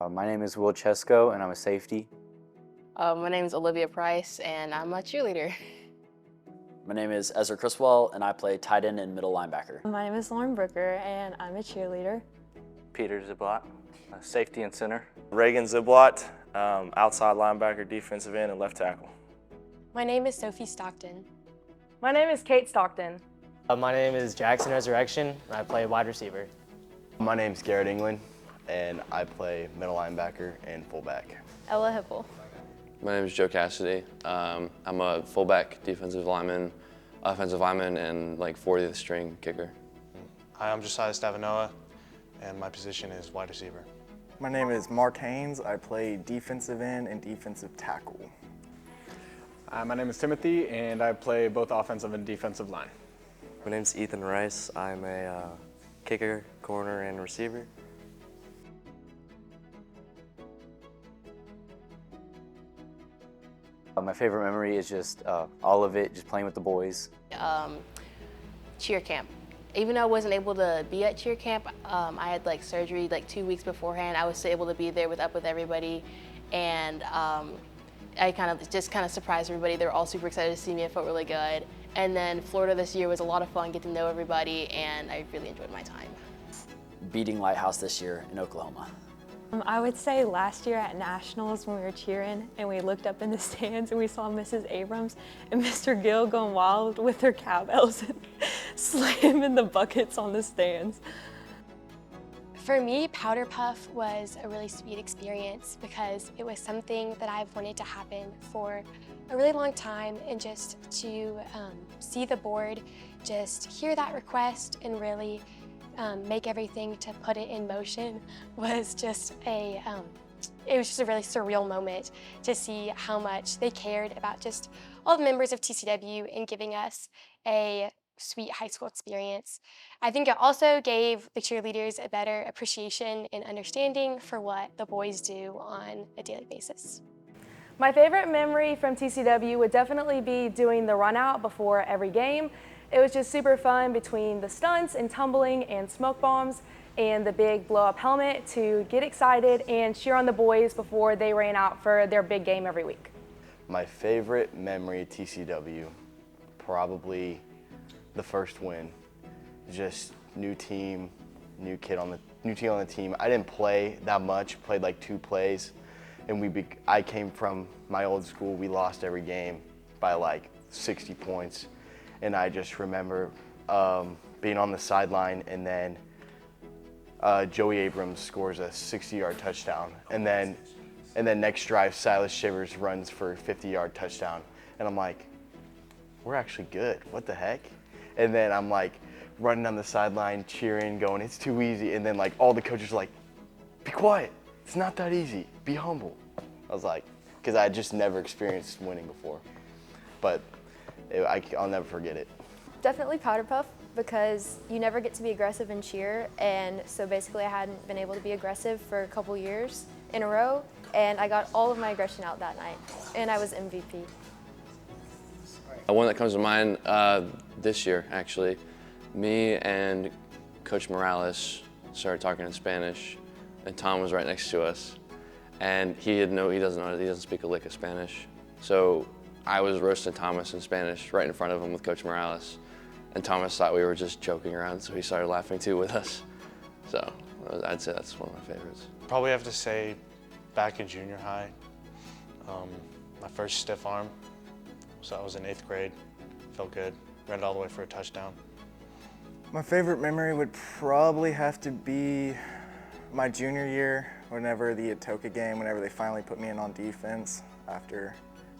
My name is Will Chesko, and I'm a safety. My name is Olivia Price, and I'm a cheerleader. My name is Ezra Criswell, and I play tight end and middle linebacker. My name is Lauren Brooker, and I'm a cheerleader. Peter Ziblot, safety and center. Reagan Ziblot, outside linebacker, defensive end, and left tackle. My name is Sophie Stockton. My name is Kate Stockton. My name is Jackson Resurrection, and I play wide receiver. My name's Garrett England, and I play middle linebacker and fullback. Ella Hippel. My name is Joe Cassidy. I'm a fullback, defensive lineman, offensive lineman, and like 40th string kicker. Hi, I'm Josiah Stavanoa, and my position is wide receiver. My name is Mark Haynes. I play defensive end and defensive tackle. My name is Timothy, and I play both offensive and defensive line. My name is Ethan Rice. I'm a kicker, corner, and receiver. My favorite memory is just all of it, just playing with the boys. Cheer camp. Even though I wasn't able to be at cheer camp, I had like surgery like 2 weeks beforehand. I was still able to be there with everybody, and I kind of surprised everybody. They were all super excited to see me. It felt really good. And then Florida this year was a lot of fun, getting to know everybody, and I really enjoyed my time. Beating Lighthouse this year in Oklahoma. I would say last year at Nationals when we were cheering and we looked up in the stands and we saw Mrs. Abrams and Mr. Gill going wild with their cowbells and slamming the buckets on the stands. For me, Powder Puff was a really sweet experience because it was something that I've wanted to happen for a really long time, and just to see the board just hear that request and really make everything to put it in motion was just it was just a really surreal moment to see how much they cared about just all the members of TCW and giving us a sweet high school experience. I think it also gave the cheerleaders a better appreciation and understanding for what the boys do on a daily basis. My favorite memory from TCW would definitely be doing the run out before every game. It was just super fun between the stunts and tumbling and smoke bombs and the big blow up helmet to get excited and cheer on the boys before they ran out for their big game every week. My favorite memory at TCW, probably the first win. Just new team, new kid on the team. I didn't play that much, played like 2 plays, and I came from my old school. We lost every game by like 60 points, and I just remember being on the sideline, and then Joey Abrams scores a 60-yard touchdown, and then next drive Silas Shivers runs for a 50-yard touchdown, and I'm like, we're actually good. What the heck? And then I'm like running on the sideline, cheering, going, it's too easy. And then like all the coaches are like, be quiet. It's not that easy. Be humble. I was like, because I just never experienced winning before. But I'll never forget it. Definitely Powder Puff, because you never get to be aggressive in cheer, and so basically I hadn't been able to be aggressive for a couple years in a row, and I got all of my aggression out that night, and I was MVP. One that comes to mind this year, actually, me and Coach Morales started talking in Spanish, and Tom was right next to us, and he doesn't speak a lick of Spanish. So I was roasting Thomas in Spanish right in front of him with Coach Morales, and Thomas thought we were just joking around, so he started laughing too with us. So I'd say that's one of my favorites. Probably have to say back in junior high, my first stiff arm. So I was in 8th grade, felt good, ran it all the way for a touchdown. My favorite memory would probably have to be my junior year, whenever the Atoka game, whenever they finally put me in on defense after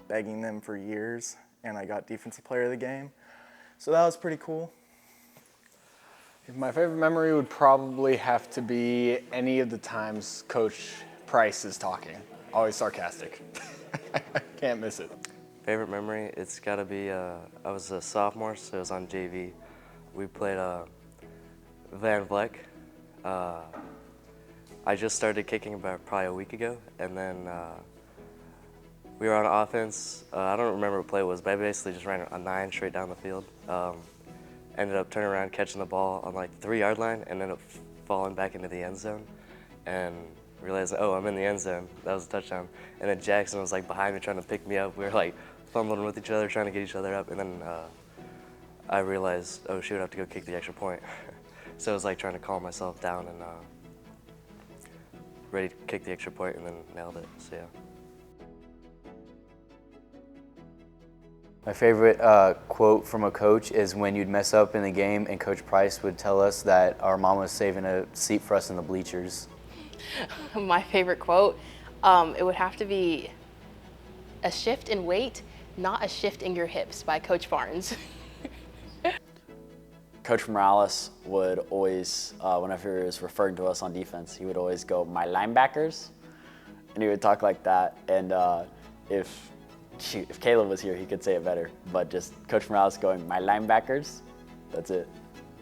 begging them for years, and I got defensive player of the game. So that was pretty cool. My favorite memory would probably have to be any of the times Coach Price is talking. Always sarcastic. Can't miss it. Favorite memory, it's gotta be, I was a sophomore, so it was on JV. We played Van Vleck. I just started kicking about probably a week ago, and then we were on offense. I don't remember what play it was, but I basically just ran a 9 straight down the field. Ended up turning around, catching the ball on like the 3-yard line, and ended up falling back into the end zone. And realized, oh, I'm in the end zone. That was a touchdown. And then Jackson was like behind me trying to pick me up. We were like fumbling with each other, trying to get each other up. And then I realized, oh shoot, I have to go kick the extra point. So I was like trying to calm myself down and ready to kick the extra point, and then nailed it, so yeah. My favorite quote from a coach is when you'd mess up in the game and Coach Price would tell us that our mom was saving a seat for us in the bleachers. My favorite quote, it would have to be "A shift in weight, not a shift in your hips" by Coach Barnes. Coach Morales would always, whenever he was referring to us on defense, he would always go, "My linebackers," and he would talk like that. And if Caleb was here, he could say it better. But just Coach Morales going, "My linebackers," that's it.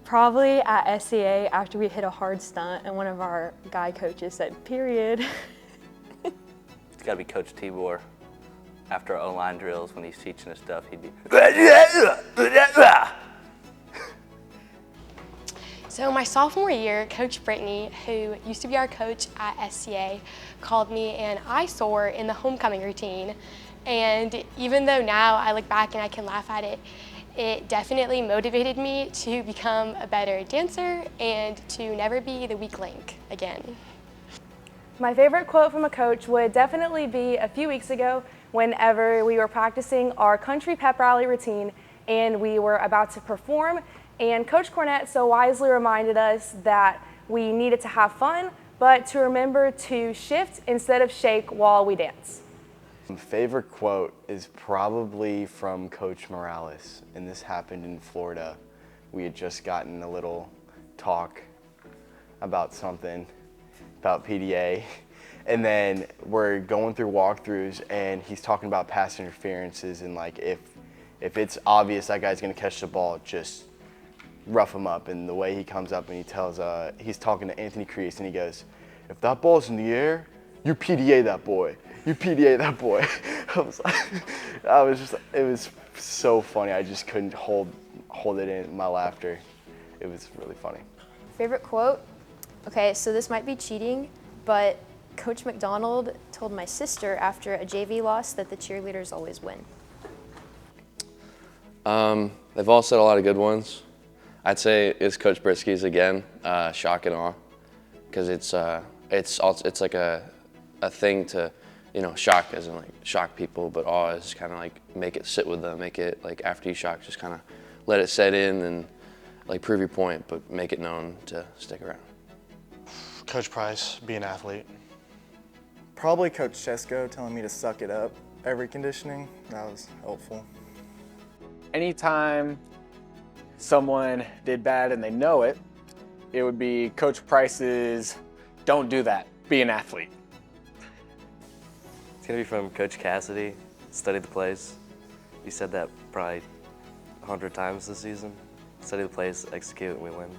Probably at SCA after we hit a hard stunt and one of our guy coaches said, "Period." It's got to be Coach Tibor. After our O-line drills, when he's teaching us stuff, he'd be. So my sophomore year, Coach Brittany, who used to be our coach at SCA, called me an eyesore in the homecoming routine. And even though now I look back and I can laugh at it, it definitely motivated me to become a better dancer and to never be the weak link again. My favorite quote from a coach would definitely be a few weeks ago whenever we were practicing our country pep rally routine and we were about to perform, and Coach Cornett so wisely reminded us that we needed to have fun, but to remember to shift instead of shake while we dance. My favorite quote is probably from Coach Morales, and this happened in Florida. We had just gotten a little talk about something, about PDA, and then we're going through walkthroughs, and he's talking about pass interferences, and like if it's obvious that guy's gonna catch the ball, just rough him up. And the way he comes up and he tells, he's talking to Anthony Crease, and he goes, "If that ball's in the air, you PDA that boy. You PDA that boy." It was so funny. I just couldn't hold it in my laughter. It was really funny. Favorite quote? Okay, so this might be cheating, but Coach McDonald told my sister after a JV loss that the cheerleaders always win. They've all said a lot of good ones. I'd say it's Coach Britsky's again, shock and awe, because it's like a thing to, shock as in like shock people, but awe is kind of like make it sit with them, make it like after you shock, just kind of let it set in and like prove your point, but make it known to stick around. Coach Price, be an athlete. Probably Coach Chesko telling me to suck it up every conditioning. That was helpful. Anytime someone did bad and they know it, it would be Coach Price's, "Don't do that, be an athlete." It's gonna be from Coach Cassidy, study the plays. He said that probably 100 times this season. Study the plays, execute, and we win.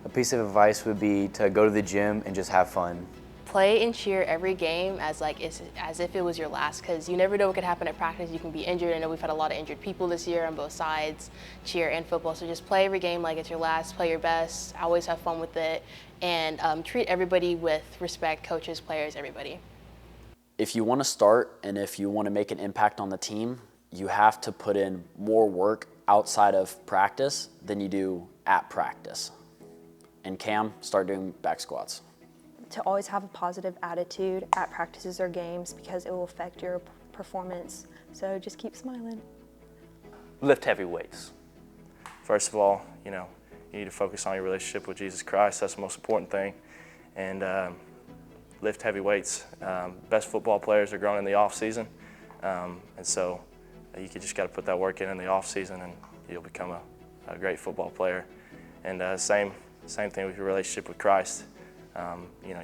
A piece of advice would be to go to the gym and just have fun. Play and cheer every game as if it was your last, because you never know what could happen at practice. You can be injured. I know we've had a lot of injured people this year on both sides, cheer and football. So just play every game like it's your last, play your best, always have fun with it, and treat everybody with respect, coaches, players, everybody. If you want to start and if you want to make an impact on the team, you have to put in more work outside of practice than you do at practice. And Cam, start doing back squats. To always have a positive attitude at practices or games because it will affect your performance. So just keep smiling. Lift heavy weights. First of all, you need to focus on your relationship with Jesus Christ. That's the most important thing. And lift heavy weights. Best football players are growing in the off season. And so you just got to put that work in the off season and you'll become a great football player. And same thing with your relationship with Christ. You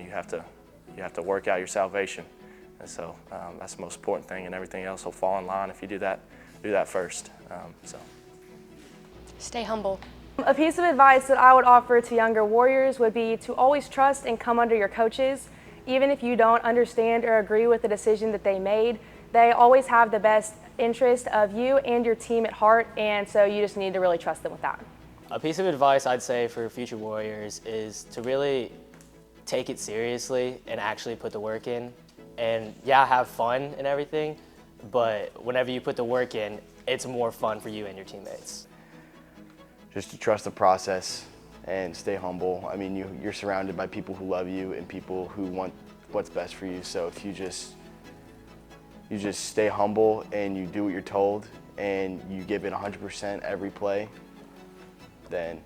have to work out your salvation, and so that's the most important thing, and everything else will fall in line if you do that first. Stay humble. A piece of advice that I would offer to younger warriors would be to always trust and come under your coaches. Even if you don't understand or agree with the decision that they made, they always have the best interest of you and your team at heart, and so you just need to really trust them with that. A piece of advice I'd say for future Warriors is to really take it seriously and actually put the work in. And yeah, have fun and everything, but whenever you put the work in, it's more fun for you and your teammates. Just to trust the process and stay humble. I mean, you're surrounded by people who love you and people who want what's best for you. So if you just stay humble and you do what you're told and you give it 100% every play, then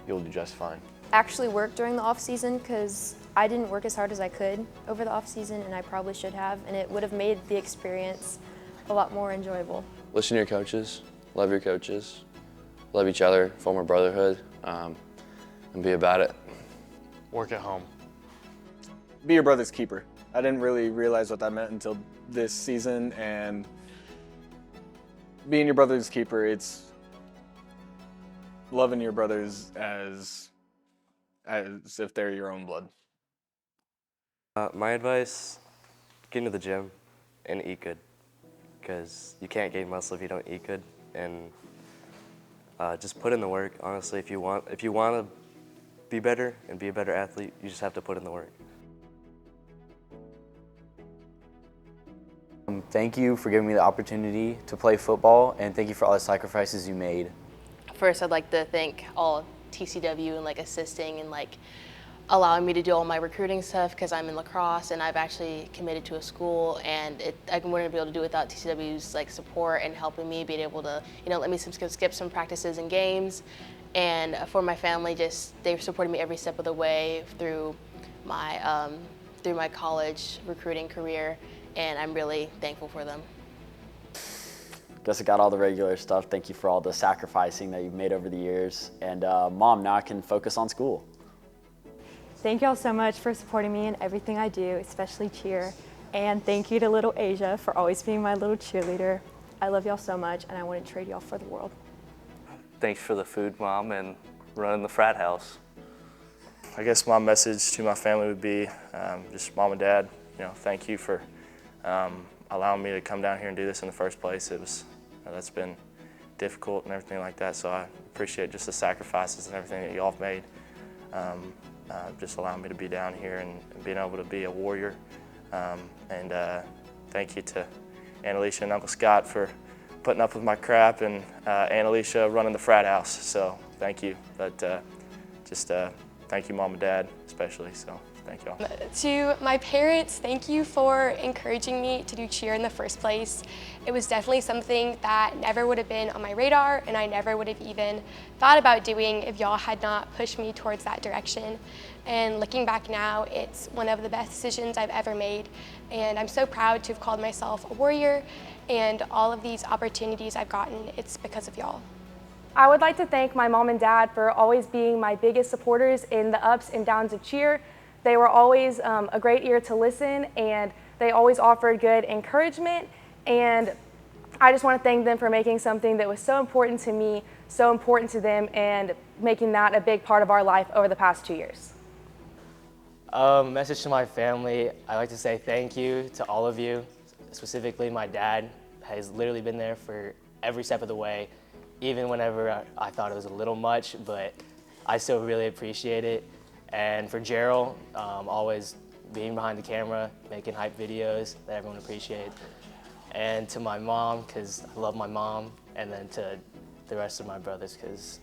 you'll do just fine. Actually work during the off season because I didn't work as hard as I could over the off season, and I probably should have, and it would have made the experience a lot more enjoyable. Listen to your coaches, love each other, form a brotherhood, and be about it. Work at home. Be your brother's keeper. I didn't really realize what that meant until this season, and being your brother's keeper, it's loving your brothers as if they're your own blood. My advice, get into the gym and eat good, because you can't gain muscle if you don't eat good, and just put in the work. Honestly, if you want to be better and be a better athlete, you just have to put in the work. Thank you for giving me the opportunity to play football, and thank you for all the sacrifices you made. First, I'd like to thank all TCW and assisting and allowing me to do all my recruiting stuff, because I'm in lacrosse and I've actually committed to a school, and I wouldn't be able to do it without TCW's support and helping me being able to let me skip some practices and games. And for my family, they've supported me every step of the way through my college recruiting career, and I'm really thankful for them. Guess I got all the regular stuff. Thank you for all the sacrificing that you've made over the years. And Mom, now I can focus on school. Thank y'all so much for supporting me in everything I do, especially cheer. And thank you to little Asia for always being my little cheerleader. I love y'all so much, and I wouldn't trade y'all for the world. Thanks for the food, Mom, and running the frat house. I guess my message to my family would be just Mom and Dad, thank you for allowing me to come down here and do this in the first place. That's been difficult and everything like that, so I appreciate just the sacrifices and everything that y'all have made. Just allowing me to be down here and being able to be a Warrior. And thank you to Annalisa and Uncle Scott for putting up with my crap, and Annalisa running the frat house, so thank you. But thank you, Mom and Dad, especially, so thank y'all. To my parents, thank you for encouraging me to do cheer in the first place. It was definitely something that never would have been on my radar, and I never would have even thought about doing if y'all had not pushed me towards that direction. And looking back now, it's one of the best decisions I've ever made, and I'm so proud to have called myself a Warrior, and all of these opportunities I've gotten, it's because of y'all. I would like to thank my mom and dad for always being my biggest supporters in the ups and downs of cheer. They were always a great ear to listen, and they always offered good encouragement. And I just want to thank them for making something that was so important to me, so important to them, and making that a big part of our life over the past 2 years. Message to my family, I'd like to say thank you to all of you. Specifically, my dad has literally been there for every step of the way, even whenever I thought it was a little much, but I still really appreciate it. And for Gerald, always being behind the camera, making hype videos that everyone appreciates. And to my mom, because I love my mom, and then to the rest of my brothers, because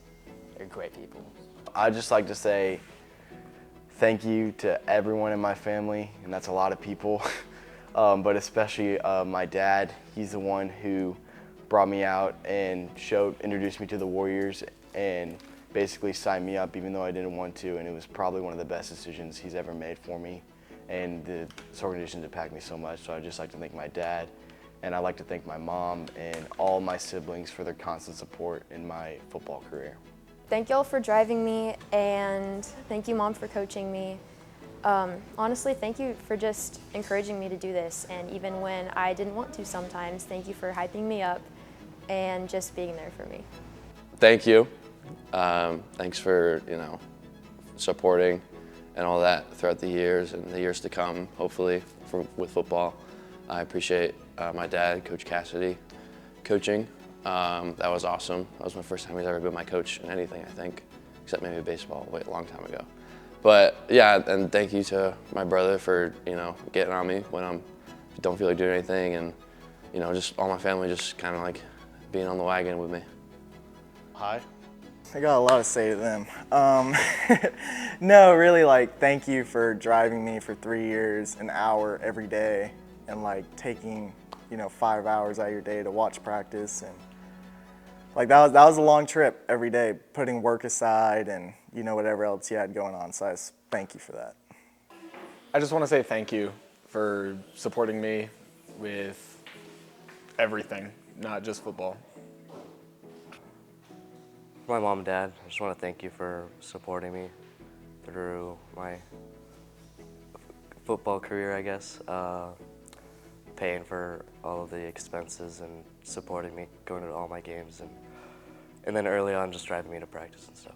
they're great people. I'd just like to say thank you to everyone in my family, and that's a lot of people, but especially my dad. He's the one who brought me out and introduced me to the Warriors, and basically signed me up even though I didn't want to, and it was probably one of the best decisions he's ever made for me, and this organization impacted me so much. So I'd just like to thank my dad, and I'd like to thank my mom and all my siblings for their constant support in my football career. Thank y'all for driving me, and thank you, Mom, for coaching me. Honestly, thank you for just encouraging me to do this, and even when I didn't want to sometimes, thank you for hyping me up and just being there for me. Thank you. Thanks for, supporting and all that throughout the years and the years to come, hopefully, with football. I appreciate my dad, Coach Cassidy, coaching That was awesome. That was my first time he's ever been my coach in anything, I think, except maybe baseball, a long time ago. But yeah, and thank you to my brother for, getting on me when I don't feel like doing anything, and, just all my family just kind of like being on the wagon with me. Hi. I got a lot to say to them. No, really, thank you for driving me for 3 years, an hour every day, and taking, 5 hours out of your day to watch practice, and that was a long trip every day, putting work aside and whatever else you had going on. So I just thank you for that. I just want to say thank you for supporting me with everything, not just football. My mom and dad, I just want to thank you for supporting me through my football career, I guess. Paying for all of the expenses and supporting me, going to all my games, and then early on just driving me to practice and stuff.